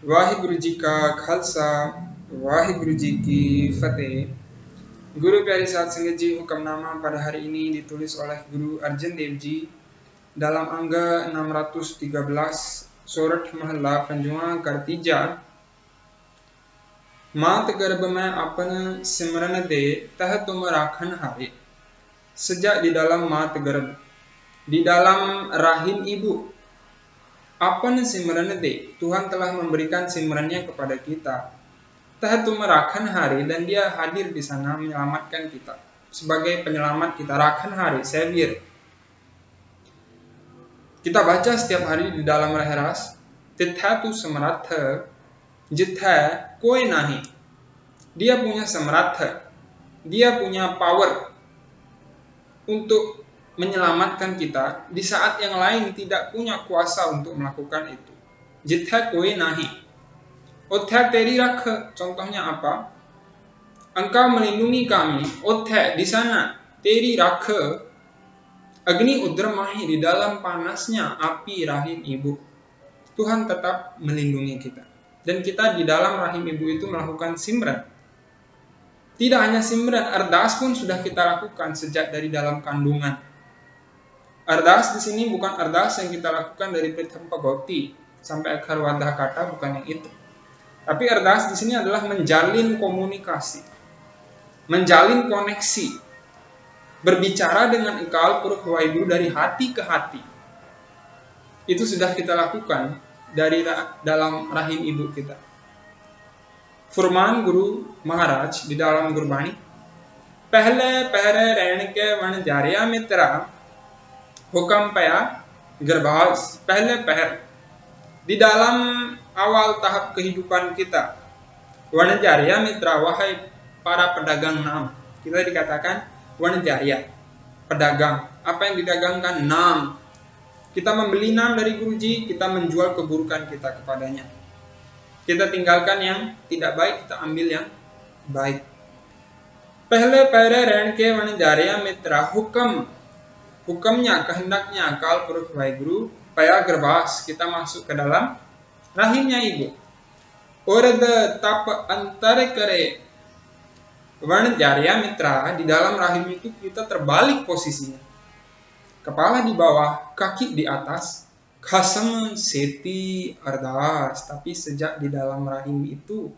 वाहिगुरु जी का खालसा वाहिगुरु जी की फतेह. Guru Pyari Saat Sangat Ji, hukamnama pada hari ini ditulis oleh Guru Arjan Dev Ji dalam angga 613 Surat Mahalla Panjwa Kartija. मात गर्भ में अपन सिमरन दे तह तुम राखन हारे. Sejak di dalam mat garb, di dalam rahim ibu, apan simran de, Tuhan telah memberikan simrannya kepada kita. Tahtu merakhan hari, dan dia hadir di sana menyelamatkan kita sebagai penyelamat kita. Rakhan hari, savior. Kita baca setiap hari di dalam Rahras, Tithatu Samartha, Jitha koi nahi. Dia punya samartha, dia punya power untuk menyelamatkan kita di saat yang lain tidak punya kuasa untuk melakukan itu. Jitha koi nahi. Otha teri rakh, contohnya apa? Engkau melindungi kami. Otha di sana, teri rakh, agni udramahi, di dalam panasnya api rahim ibu. Tuhan tetap melindungi kita. Dan kita di dalam rahim ibu itu melakukan simran. Tidak hanya simran, ardas pun sudah kita lakukan sejak dari dalam kandungan. Ardas di sini bukan ardas yang kita lakukan dari Pritham Pagoti sampai akhir wadah kata, bukan yang itu. Tapi ardas di sini adalah menjalin komunikasi, menjalin koneksi, berbicara dengan Engkau Puruk Wahyu dari hati ke hati. Itu sudah kita lakukan dari dalam rahim ibu kita. Furman Guru Maharaj di dalam Gurbani, Pehle pehre rehne ke wan jariya mitra, hukam paya garbhas. Pehle peher, di dalam awal tahap kehidupan kita, Wanajariya mitra, wahai para pedagang nam. Kita dikatakan Wanajariya, pedagang. Apa yang didagangkan? Nam. Kita membeli nam dari Guruji, kita menjual keburukan kita kepadanya. Kita tinggalkan yang tidak baik, kita ambil yang baik. Pehle pehre ren ke Wanajariya mitra, hukumnya, kehendaknya Akal Puruk Wahyu paya garbhas, kita masuk ke dalam rahimnya ibu. Orad tap antar kare Wanajariya mitra, di dalam rahim itu kita terbalik posisinya. Kepala di bawah, kaki di atas. Khasam seti ardas, tapi sejak di dalam rahim itu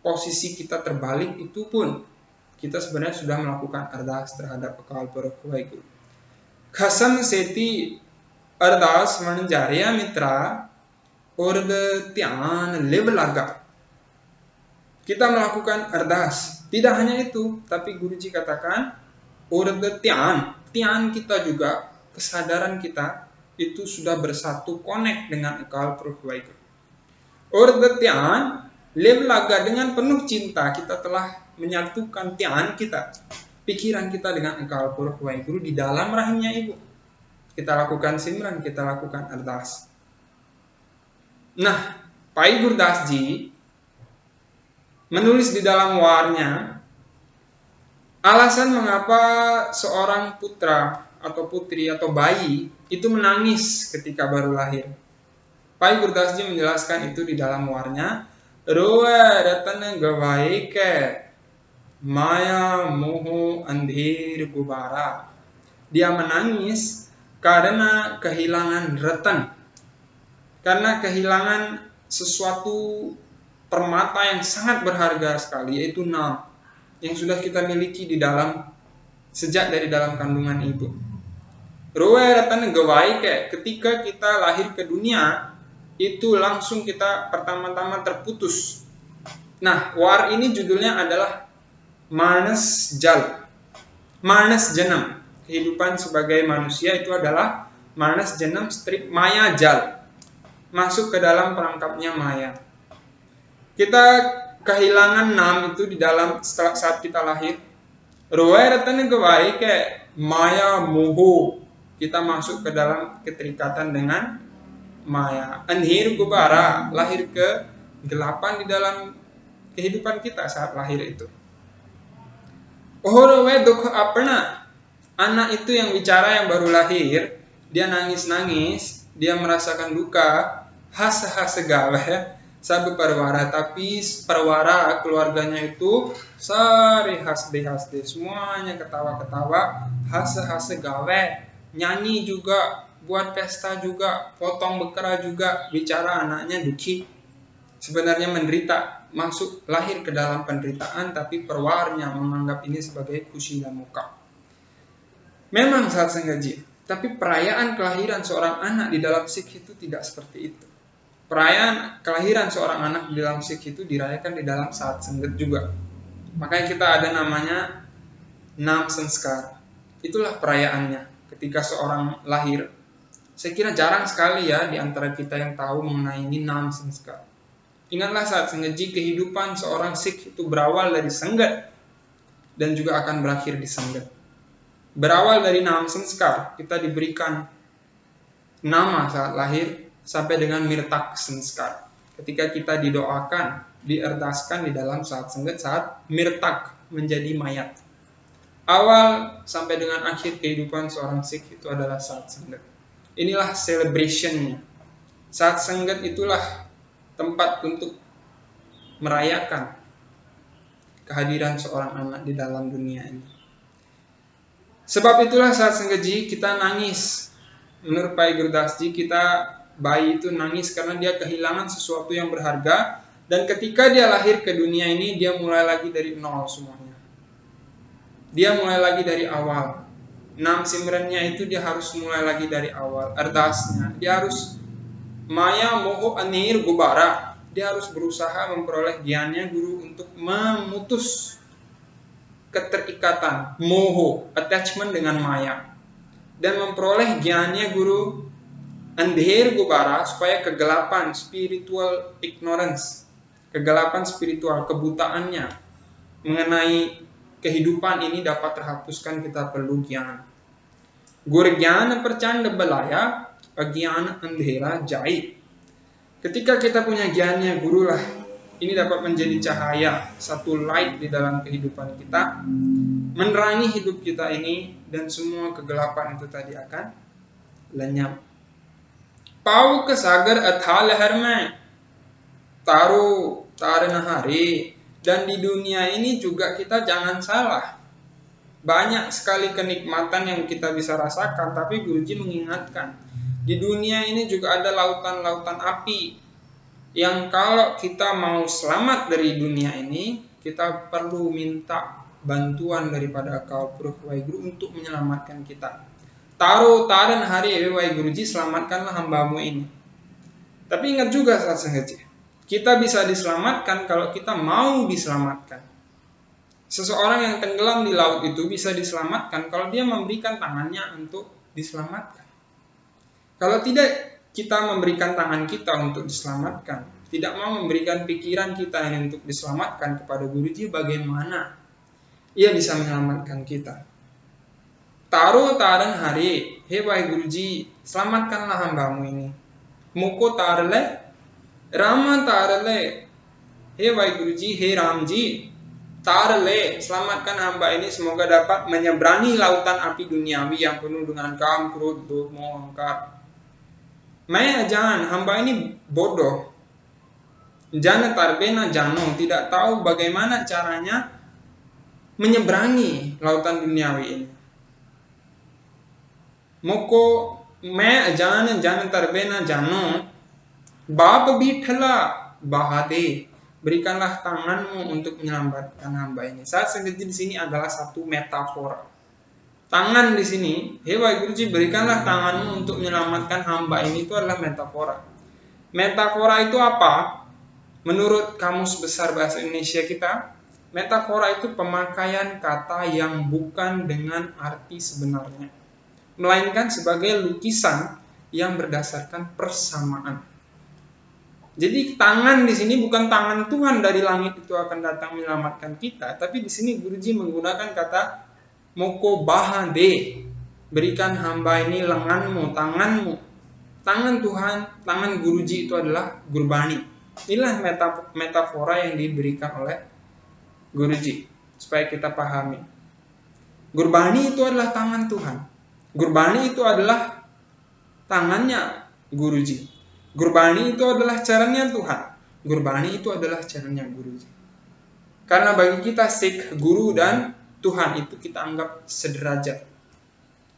posisi kita terbalik, itu pun kita sebenarnya sudah melakukan ardas terhadap Akal Puruk Wahyu. Khasam seti ardas Wanajariya mitra Urd Tian live laga. Kita melakukan ardas. Tidak hanya itu, tapi Guruji katakan Urd Tian. Tian kita juga, kesadaran kita itu sudah bersatu, connect dengan Akal Puruk Wahyu. Urd Tian live laga, dengan penuh cinta kita telah menyatukan Tian kita, pikiran kita dengan Akal Puruk Wahyu di dalam rahimnya ibu. Kita lakukan simran, kita lakukan ardas. Nah, Pai Gurdas Ji menulis di dalam warnya alasan mengapa seorang putra atau putri atau bayi itu menangis ketika baru lahir. Pai Gurdas Ji menjelaskan itu di dalam warnya. Roa ratan gawai ke maya moho andhir gubara. Dia menangis karena kehilangan ratan, karena kehilangan sesuatu permata yang sangat berharga sekali, yaitu nam, yang sudah kita miliki di dalam sejak dari dalam kandungan ibu. Roe ratan gawai ke, ketika kita lahir ke dunia itu langsung kita pertama-tama terputus. Nah, war ini judulnya adalah Manas Jal, Manas Janam. Kehidupan sebagai manusia itu adalah Manas Janam strip Maya Jal, masuk ke dalam perangkapnya Maya. Kita kehilangan nam itu di dalam saat kita lahir. Roe ratan gawai ke Maya moho, kita masuk ke dalam keterikatan dengan Maya. Anhir gubara, lahir ke gelapan di dalam kehidupan kita saat lahir itu. Ohrowe dukh apna, anak itu yang bicara yang baru lahir, dia nangis-nangis, dia merasakan duka, hasa gawe, Sabe parwara, tapi parwara keluarganya itu sari hasde semuanya ketawa-ketawa, hase gawe, nyanyi juga, buat pesta juga, potong bekera juga, bicara anaknya duki. Sebenarnya menderita, masuk lahir ke dalam penderitaan, tapi perwarnya menganggap ini sebagai kusila muka. Memang saat sengaja, tapi perayaan kelahiran seorang anak di dalam Sikh itu tidak seperti itu. Perayaan kelahiran seorang anak di dalam Sikh itu dirayakan di dalam saat sengget juga. Makanya kita ada namanya Nam Sanskar. Itulah perayaannya ketika seorang lahir. Saya kira jarang sekali ya di antara kita yang tahu mengenai ini Nam Sanskar. Ingatlah saat sengaji kehidupan seorang Sikh itu berawal dari sengget dan juga akan berakhir di sengget. Berawal dari Nam Sanskar, kita diberikan nama saat lahir sampai dengan Mirtak Sanskar. Ketika kita didoakan, dierdaskan di dalam saat sengget, saat Mirtak menjadi mayat. Awal sampai dengan akhir kehidupan seorang Sikh itu adalah saat sengget. Inilah celebration-nya. Saat sengget itulah tempat untuk merayakan kehadiran seorang anak di dalam dunia ini. Sebab itulah saat senggeji kita nangis. Menurut Pai Gurdasji, bayi itu nangis karena dia kehilangan sesuatu yang berharga, dan ketika dia lahir ke dunia ini dia mulai lagi dari nol semuanya. Dia mulai lagi dari awal. Nam simrennya itu dia harus mulai lagi dari awal. Ardasnya dia harus maya moho anir gubara. Dia harus berusaha memperoleh giannya guru untuk memutus keterikatan moho, attachment dengan maya, dan memperoleh giannya guru andher gubara, supaya kegelapan spiritual ignorance, kegelapan spiritual, kebutaannya mengenai kehidupan ini dapat terhapuskan. Kita perlu gyan. Gur gyan percanda belaya, agyan andhera jai. Ketika kita punya gyannya guru lah, ini dapat menjadi cahaya, satu light di dalam kehidupan kita, menerangi hidup kita ini, dan semua kegelapan itu tadi akan lenyap. Pau ke sagar athal lahar mein taru taranahari. Dan di dunia ini juga kita jangan salah, banyak sekali kenikmatan yang kita bisa rasakan, tapi Guruji mengingatkan di dunia ini juga ada lautan-lautan api yang kalau kita mau selamat dari dunia ini, kita perlu minta bantuan daripada Kaupuruk Waiguru untuk menyelamatkan kita. Taran hari Wai Guruji, selamatkanlah hambamu ini. Tapi ingat juga saat sengaja, kita bisa diselamatkan kalau kita mau diselamatkan. Seseorang yang tenggelam di laut itu bisa diselamatkan kalau dia memberikan tangannya untuk diselamatkan. Kalau tidak kita memberikan tangan kita untuk diselamatkan, tidak mau memberikan pikiran kita ini untuk diselamatkan kepada Guruji, bagaimana ia bisa menyelamatkan kita? Taran hari, he Wai Guruji, selamatkanlah hambamu ini. Muko tarle, Rama tarle, he Wai Guruji, he Ramji, tarle, selamatkan hamba ini semoga dapat menyeberangi lautan api duniawi yang penuh dengan kam, krud, do, moh, angkar. Mai ajan, hamba ini bodoh. Jana tarbena jano, tidak tahu bagaimana caranya menyeberangi lautan duniawi ini. Moko मैं जान tarbena jano, bab bithala bahade, berikanlah tanganmu untuk menyelamatkan hamba ini. Saat sengaja di sini adalah satu metafora. Tangan di sini, he Wai Guruji, berikanlah tanganmu untuk menyelamatkan hamba ini, itu adalah metafora. Metafora itu apa? Menurut Kamus Besar Bahasa Indonesia kita, metafora itu pemakaian kata yang bukan dengan arti sebenarnya, melainkan sebagai lukisan yang berdasarkan persamaan. Jadi tangan di sini bukan tangan Tuhan dari langit itu akan datang menyelamatkan kita, tapi di sini Guruji menggunakan kata moko bahade, berikan hamba ini lenganmu, tanganmu. Tangan Tuhan, tangan Guruji itu adalah gurbani. Inilah metafora yang diberikan oleh Guruji supaya kita pahami. Gurbani itu adalah tangan Tuhan. Gurbani itu adalah tangannya Guruji. Gurbani itu adalah caranya Tuhan. Gurbani itu adalah caranya Guruji. Karena bagi kita Sikh, guru dan Tuhan itu kita anggap sederajat.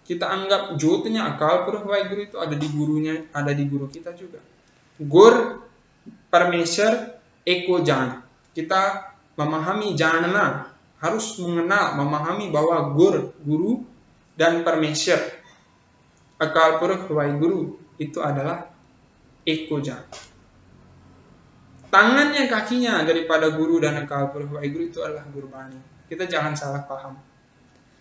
Kita anggap jotnya Akal Purakh Waheguru itu ada di gurunya, ada di guru kita juga. Gur Parmeshwar Eko Jana. Kita memahami janana, harus mengenal, memahami bahwa guru dan Parmeshwar Akal Purakh Waheguru itu adalah Eko Jana. Tangannya, kakinya daripada guru dan Akal Purakh Waheguru itu adalah Gurbani. Kita jangan salah paham.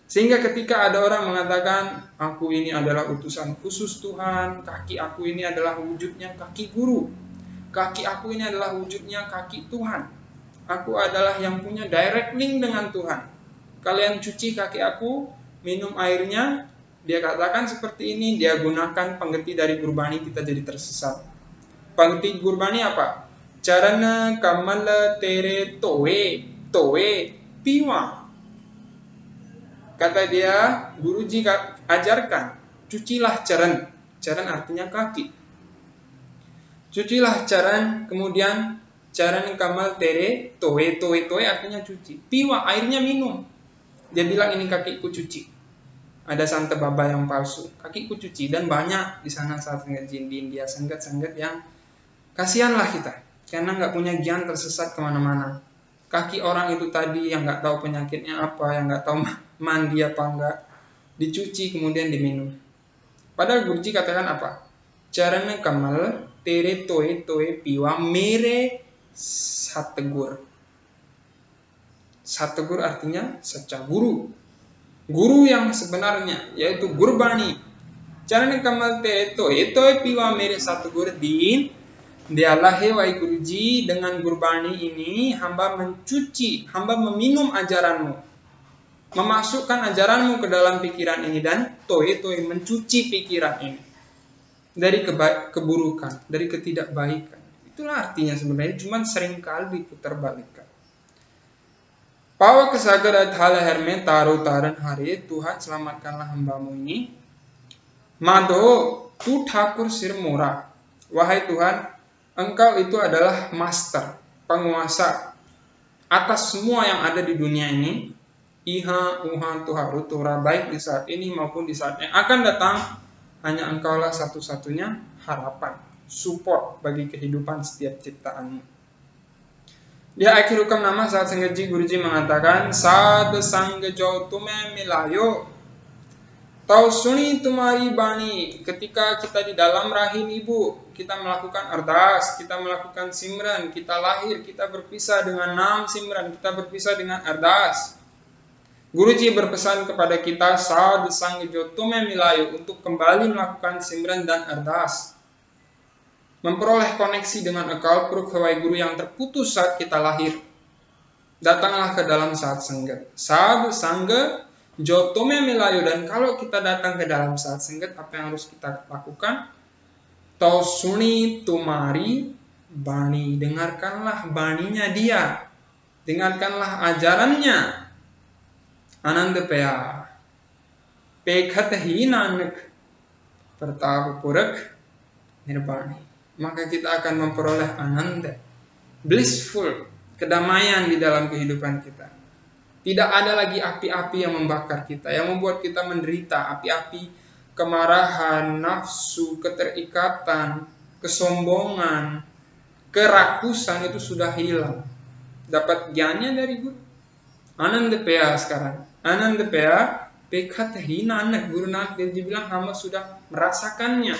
Sehingga ketika ada orang mengatakan, aku ini adalah utusan khusus Tuhan, kaki aku ini adalah wujudnya kaki guru, kaki aku ini adalah wujudnya kaki Tuhan, aku adalah yang punya direct link dengan Tuhan. Kalian cuci kaki aku, minum airnya, dia katakan seperti ini, dia gunakan pengganti dari Gurbani, kita jadi tersesat. Pengganti Gurbani apa? Charana kamala tere toe piwa. Kata dia, Guruji ajarkan, cucilah charan. Charan artinya kaki. Cucilah charan, kemudian charan kamal tere toe artinya cuci. Piwa, airnya minum. Dia bilang ini kakiku cuci. Ada Santa Baba yang palsu, kakiku cuci, dan banyak di sana saat ngaji di India senggat yang kasihanlah kita, karena nggak punya gian, tersesat kemana-mana. Kaki orang itu tadi yang nggak tahu penyakitnya apa, yang nggak tahu mandi apa enggak, dicuci kemudian diminum. Padahal Guruji katakan apa? Caranya kamal tere toe piwa mere sategur. Sategur artinya saca guru. Guru yang sebenarnya yaitu Gurbani. Caranya kamal tere toe piwa mere sategur din. Dialah hewai Guruji, dengan Gurbani ini hamba mencuci, hamba meminum ajaranmu, memasukkan ajaranmu ke dalam pikiran ini, dan toe mencuci pikiran ini dari keburukan, dari ketidakbaikan. Itulah artinya sebenarnya, cuman seringkali diputar balikan. Pawa kesagarat hala herme taruh taran hari, Tuhan selamatkanlah hambamu ini. Mado tu Thakur Sirmora, wahai Tuhan, Engkau itu adalah master, penguasa atas semua yang ada di dunia ini. Iha, uha, tuharu, tura, baik di saat ini maupun di saat yang akan datang. Hanya Engkaulah satu-satunya harapan, support bagi kehidupan setiap ciptaanmu. Di akhir hukam nama saat Senggaji, Guruji mengatakan, Sad sangga jo tume milayo, tau suni tumari bani. Ketika kita di dalam rahim ibu, kita melakukan ardas, kita melakukan simran, kita lahir, kita berpisah dengan nam simran, kita berpisah dengan ardas. Guruji berpesan kepada kita, Sad sangga jo tume milayo, untuk kembali melakukan simran dan ardas, memperoleh koneksi dengan Akal Purakh Waheguru yang terputus saat kita lahir. Datanglah ke dalam saat senggat. Sad sangga jotome milayo, dan kalau kita datang ke dalam saat senggat, apa yang harus kita lakukan? Tau suni tumari bani, dengarkanlah baninya dia, dengarkanlah ajarannya. Ananda paya pekhat hi nanak Pertapa Purakh nirbani, maka kita akan memperoleh ananda, blissful, kedamaian di dalam kehidupan kita. Tidak ada lagi api-api yang membakar kita, yang membuat kita menderita. Api-api kemarahan, nafsu, keterikatan, kesombongan, kerakusan itu sudah hilang. Dapat giannya dari Guru. Ananda paya sekarang. Ananda paya pekhat hi nanak. Guru Nanak Dev Ji bilang hamba sudah merasakannya.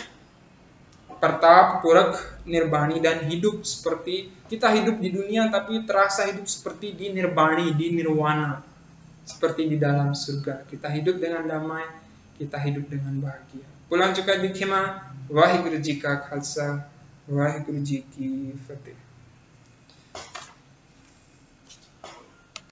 Pertapa Purakh nirbani, dan hidup seperti kita hidup di dunia, tapi terasa hidup seperti di nirbani, di nirwana, seperti di dalam surga. Kita hidup dengan damai, kita hidup dengan bahagia. Pulang juga di Khema, Waheguru Ji Ka Khalsa, Waheguru Ji Ki Fateh.